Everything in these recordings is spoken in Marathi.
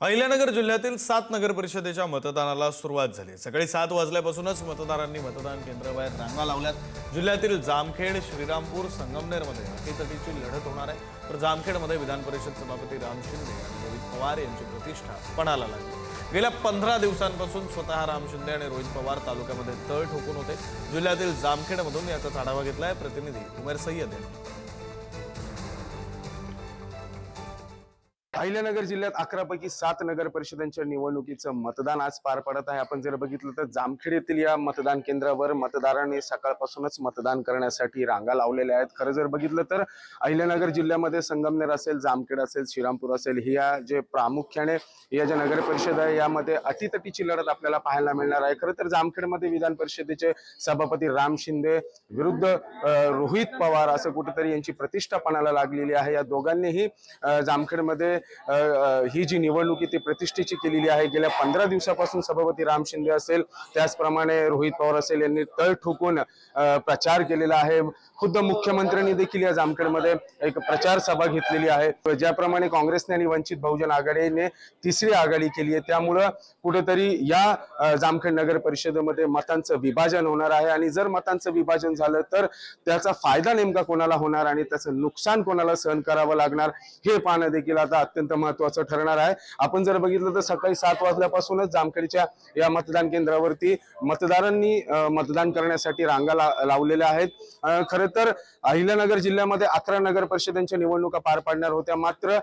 अहिल्यानगर जिल्ह्यातील 7 नगर परिषदेच्या मतदानाला सुरुवात झाली। सकाळी 7 वाजल्यापासूनच मतदारांनी मतदान केंद्राबाहेर रांगा लावल्यात। जिल्ह्यातील जामखेड, श्रीरामपूर, संगमनेरमध्ये अटीतटीची लढत होणार आहे। तर जामखेडमध्ये विधान परिषद सभापती राम शिंदे आणि रोहित पवार यांची प्रतिष्ठा पणाला लागली। गेल्या 15 दिवसांपासून स्वतः राम शिंदे आणि रोहित पवार तालुक्यामध्ये तळ ठोकून होते। जिल्ह्यातील जामखेडमधून याचा आढावा घेतलाय प्रतिनिधी उमेर सय्यद यांनी। अहिल्यानगर जिल्ह्यात 11 पैकी 7 नगर परिषदांच्या निवडणुकीचं मतदान आज पार पडत आहे। आपण जर बघितलं तर जामखेड येथील या मतदान केंद्रावर मतदारांनी सकाळपासूनच मतदान करण्यासाठी रांगा लावलेल्या आहेत। खरं जर बघितलं तर अहिल्यानगर जिल्ह्यामध्ये संगमनेर असेल, जामखेड असेल, श्रीरामपूर असेल, या जे प्रामुख्याने या ज्या नगर परिषद आहे यामध्ये अटीतटीची लढत आपल्याला पाहायला मिळणार आहे। खरं तर जामखेडमध्ये विधान परिषदेचे सभापती राम शिंदे विरुद्ध रोहित पवार असं कुठेतरी यांची प्रतिष्ठा पणाला लागलेली आहे। या दोघांनीही जामखेडमध्ये ही जी निवडणूक ती प्रतिष्ठेची केलेली आहे। गेल्या 15 दिवसापासून सभापती राम शिंदे असेल, त्याचप्रमाणे रोहित पवार असेल यांनी तळ ठोकून प्रचार केलेला आहे। खुद्द मुख्यमंत्र्यांनी देखील या जामखेडमध्ये एक प्रचार सभा घेतलेली आहे। ज्याप्रमाणे काँग्रेसने आणि वंचित बहुजन आघाडीने तिसरी आघाडी केली आहे, त्यामुळं कुठेतरी या जामखेड नगर परिषदेमध्ये मतांचं विभाजन होणार आहे। आणि जर मतांचं विभाजन झालं तर त्याचा फायदा नेमका कोणाला होणार आणि त्याचं नुकसान कोणाला सहन करावं लागणार हे पाहणं देखील आता अत्यंत महत्त्वाचं ठरणार आहे। आपण जर बघितलं तर सकाळी 7 वाजल्यापासूनच जामखेडच्या या मतदान केंद्रावरती मतदारांनी मतदान करण्यासाठी रांगा लावलेल्या आहेत। खरं तर अहिल्यानगर जिल्ह्यामध्ये 11 नगर परिषदांच्या निवडणुका पार पडणार होत्या, मात्र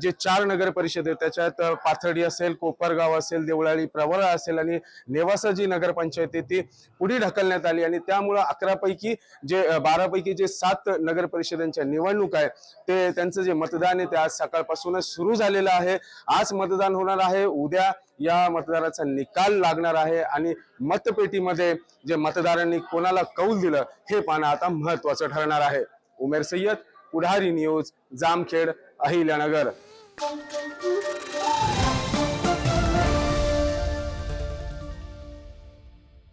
जे 4 नगर परिषद आहेत त्याच्यात पाथर्डी असेल, कोपरगाव असेल, देवळाली प्रवरा असेल आणि नेवासा जी नगरपंचायत आहे ती पुढे ढकलण्यात आली आणि त्यामुळे 11 पैकी जे 12 पैकी जे 7 नगर परिषदांच्या निवडणूक आहे ते त्यांचं जे मतदान आहे ते आज सकाळपासूनच सुरू झालेलं आहे। आज मतदान होणार आहे, उद्या या मतदाराचा निकाल लागणार आहे आणि मतपेटीमध्ये जे मतदारांनी कोणाला कौल दिलं हे पाहणं आता महत्त्वाचं ठरणार आहे। उमेर सय्यद, पुढारी न्यूज, जामखेड, अहिल्यानगर।